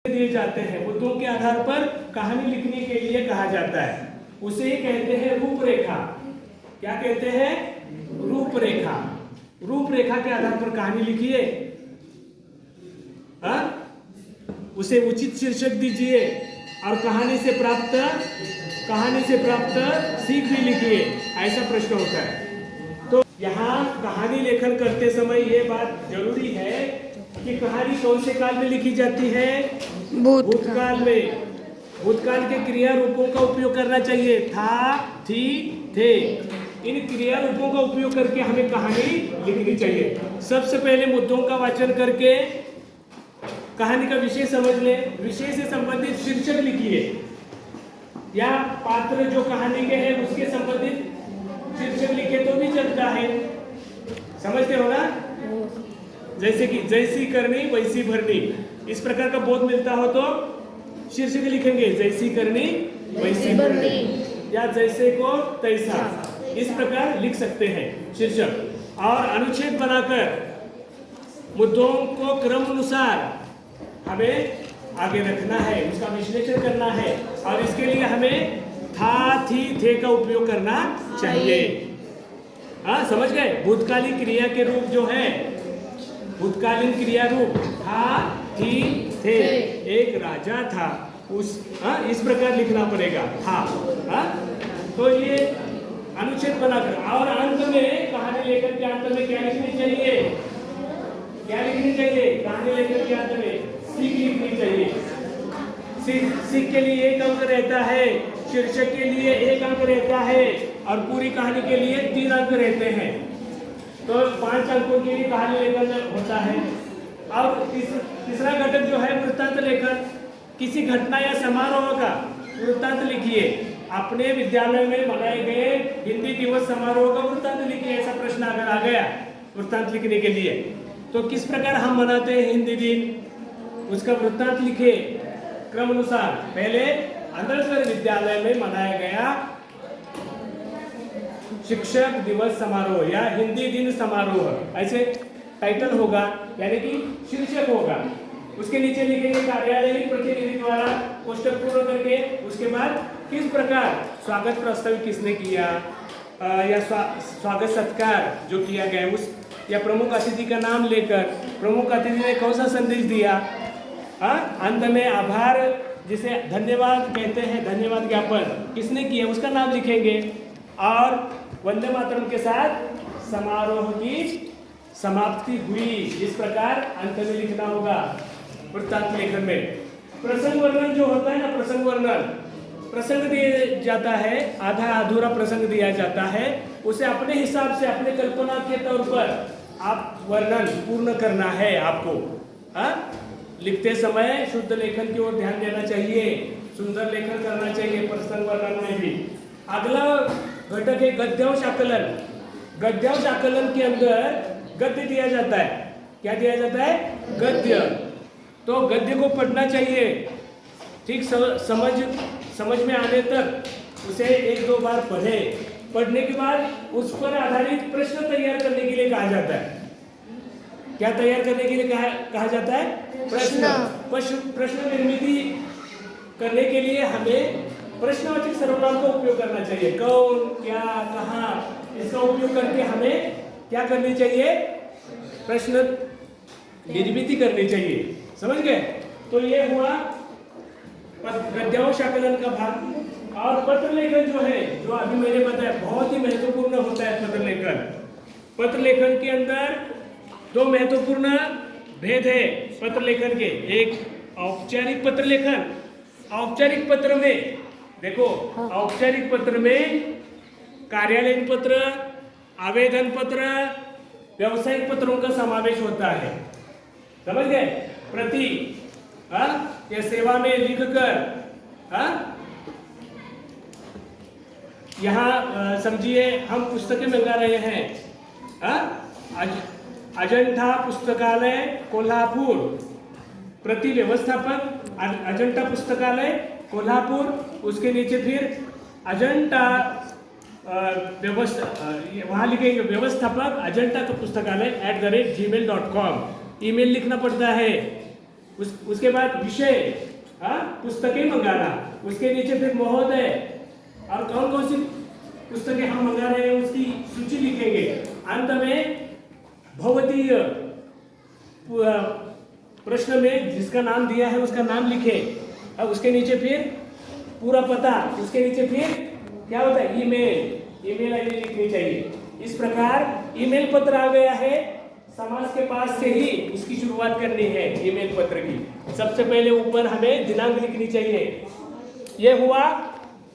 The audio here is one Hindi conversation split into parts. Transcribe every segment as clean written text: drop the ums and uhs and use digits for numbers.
दिए जाते हैं, मुद्दों के आधार पर कहानी लिखने के लिए कहा जाता है, उसे ही कहते हैं रूपरेखा। क्या कहते हैं? रूपरेखा। रूपरेखा के आधार पर कहानी लिखिए, उसे उचित शीर्षक दीजिए और कहानी से प्राप्त सीख भी लिखिए, ऐसा प्रश्न होता है। तो यहाँ कहानी लेखन करते समय ये बात जरूरी है कि कहानी कौन से काल में लिखी जाती है? भूतकाल में। भूतकाल के क्रिया रूपों का उपयोग करना चाहिए, था, थी, थे। इन क्रिया रूपों का उपयोग करके हमें कहानी लिखनी चाहिए। सबसे पहले मुद्दों का वाचन करके कहानी का विषय समझ ले, विषय से संबंधित शीर्षक लिखिए, या पात्र जो कहानी के हैं उसके संबंधित शीर्षक लिखे तो भी चलता है। समझते हो ना? जैसे कि जैसी करनी वैसी भरनी, इस प्रकार का बोध मिलता हो तो शीर्षक लिखेंगे, जैसी करनी वैसी भरनी, या जैसे को तैसा, इस प्रकार लिख सकते हैं शीर्षक। और अनुच्छेद बनाकर मुद्दों को क्रम अनुसार हमें आगे रखना है, उसका विश्लेषण करना है, और इसके लिए हमें था, थी, थे का उपयोग करना चाहिए। समझ गए? भूतकालीन क्रिया के रूप जो है, भूतकालीन क्रिया रूप था, थी, थे। एक राजा था, इस प्रकार लिखना पड़ेगा, था। तो ये अनुच्छेद बनाकर, और अंत में कहानी लेखन के अंत में क्या लिखनी चाहिए? क्या लिखनी चाहिए? कहानी लेखन के अंत में सीख लिखनी चाहिए। सीख के लिए 1 अंक रहता है, शीर्षक के लिए 1 अंक रहता है, और पूरी कहानी के लिए 3 अंक रहते हैं। तो 5 अंकों के लिए कहानी लेखन होता है। और तीसरा घटक जो है वृत्तांत लेखन। किसी घटना या समारोह का वृत्तांत लिखिए। अपने विद्यालय में मनाए गए हिंदी दिवस समारोह का वृत्तांत लिखिए। ऐसा प्रश्न अगर आ गया वृत्तांत लिखने के लिए, तो किस प्रकार हम मनाते हैं हिंदी दिन, उसका वृत्तांत लिखिए क्रम अनुसार। पहले अनलकर विद्यालय में मनाया गया शिक्षक दिवस समारोह या हिंदी दिन समारोह, ऐसे टाइटल होगा, यानी कि शीर्षक होगा। उसके नीचे लिखेंगे कार्यालयिक प्रतिनिधि द्वारा कोष्टक पूर्ण करके, उसके बाद किस प्रकार स्वागत प्रस्ताव किसने किया, या स्वागत सत्कार जो किया गया उस, या प्रमुख अतिथि का नाम लेकर प्रमुख अतिथि ने कौन सा संदेश दिया। अंत में आभार, जिसे धन्यवाद कहते हैं, धन्यवाद ज्ञापन किसने किया उसका नाम लिखेंगे, और वंदे मातरम के साथ समारोह की समाप्ति हुई। इस प्रकार अंत में लिखना होगा वृत्तांत लेखन में। प्रसंग वर्णन जो होता है ना, प्रसंग वर्णन, प्रसंग दिया जाता है, आधा अधूरा प्रसंग दिया जाता है, उसे अपने हिसाब से, अपने कल्पना के तौर पर आप वर्णन पूर्ण करना है आपको। लिखते समय शुद्ध लेखन की ओर ध्यान देना चाहिए, सुंदर लेखन करना चाहिए प्रसंग वर्णन में भी। अगला घटक है गद्यांश आकलन। गद्यांश आकलन के अंदर गद्य दिया जाता है। क्या दिया जाता है? गद्य। तो गद्य को पढ़ना चाहिए, ठीक समझ में आने तक उसे 1-2 बार पढ़े। पढ़ने के बाद उस पर आधारित प्रश्न तैयार करने के लिए कहा जाता है। क्या तैयार करने के लिए कहा जाता है? प्रश्न निर्मित करने के लिए हमें प्रश्नवाचक सर्वनाम का उपयोग करना चाहिए। कौन, क्या, कहाँ, इसका उपयोग करके हमें क्या करनी चाहिए? प्रश्न निर्मित करनी चाहिए। समझ गए? तो ये हुआ गद्यांश आकलन का भाग। और पत्र लेखन जो है, जो अभी मैंने बताया, बहुत ही महत्वपूर्ण होता है पत्र लेखन। पत्र लेखन के अंदर 2 महत्वपूर्ण भेद है पत्र लेखन के। एक औपचारिक पत्र लेखन। औपचारिक पत्र में देखो, औपचारिक पत्र में कार्यालयीन पत्र, आवेदन पत्र, व्यावसायिक पत्रों का समावेश होता है। समझ गए? प्रति या सेवा में लिखकर, यहाँ समझिए हम पुस्तकें मंगा रहे हैं, अजंठा पुस्तकालय कोल्हापुर, प्रति व्यवस्थापक अजंठा पुस्तकालय कोल्हापुर, उसके नीचे फिर अजंठा वहाँ लिखेंगे व्यवस्थापक अजंठा का पुस्तकालय @gmail.com ईमेल लिखना पड़ता है। उसके बाद विषय, पुस्तकें मंगाना, उसके नीचे फिर महोदय, और कौन कौन सी पुस्तकें हम मंगा रहे हैं उसकी सूची लिखेंगे। अंत में भवदीय प्रश्न में जिसका नाम दिया है उसका नाम लिखे, और उसके नीचे फिर पूरा पता, उसके नीचे फिर क्या होता है, ईमेल आईडी लिखनी चाहिए। इस प्रकार ईमेल पत्र आ गया है, समाज के पास से ही उसकी शुरुआत करनी है। ईमेल पत्र की सबसे पहले ऊपर हमें दिनांक लिखनी चाहिए। यह हुआ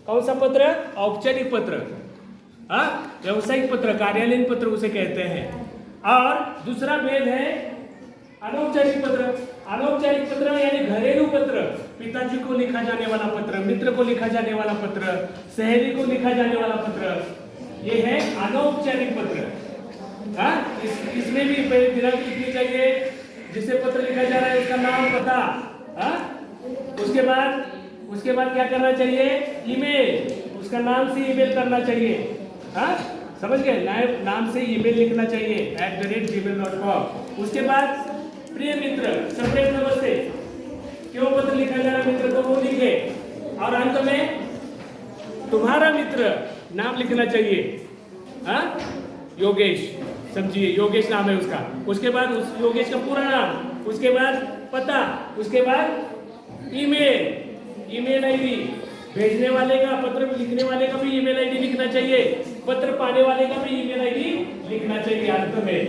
कौन सा पत्र, औपचारिक पत्र, व्यावसायिक पत्र, कार्यालयीन पत्र उसे कहते हैं। और दूसरा भेद है अनौपचारिक पत्र। अनौपचारिक पत्र यानी घरेलू पत्र, पिताजी को लिखा जाने वाला पत्र, मित्र को लिखा जाने वाला पत्र, सहेली को लिखा जाने वाला पत्र, ये है अनौपचारिक पत्र। इसमें भी पहले दिनांक लिखनी चाहिए, जिससे पत्र लिखा जा रहा है उसका नाम, पता। उसके बाद क्या करना चाहिए, ईमेल, उसका नाम से ईमेल करना चाहिए। समझ गए, नाम से ईमेल लिखना चाहिए @gmail.com। उसके बाद प्रिय मित्र, सेपरेट नंबर से क्यों पत्र लिखा जा रहा है मित्र को वो लिखे, और अंत में तुम्हारा मित्र नाम लिखना चाहिए। योगेश, समझिए योगेश नाम है उसका। उसके बाद उस योगेश का पूरा नाम, उसके बाद पता, उसके बाद ईमेल आईडी, भेजने वाले का, पत्र लिखने वाले का भी ईमेल आईडी लिखना चाहिए, पत्र पाने वाले का भी ईमेल आईडी लिखना चाहिए अंत में।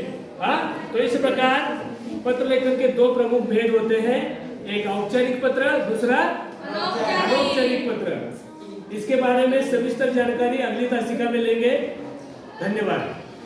तो इस प्रकार पत्र लेखन के दो प्रमुख भेद होते हैं, एक औपचारिक पत्र, दूसरा अनौपचारिक पत्र। इसके बारे में सविस्तर जानकारी अगली तासिका में लेंगे। धन्यवाद।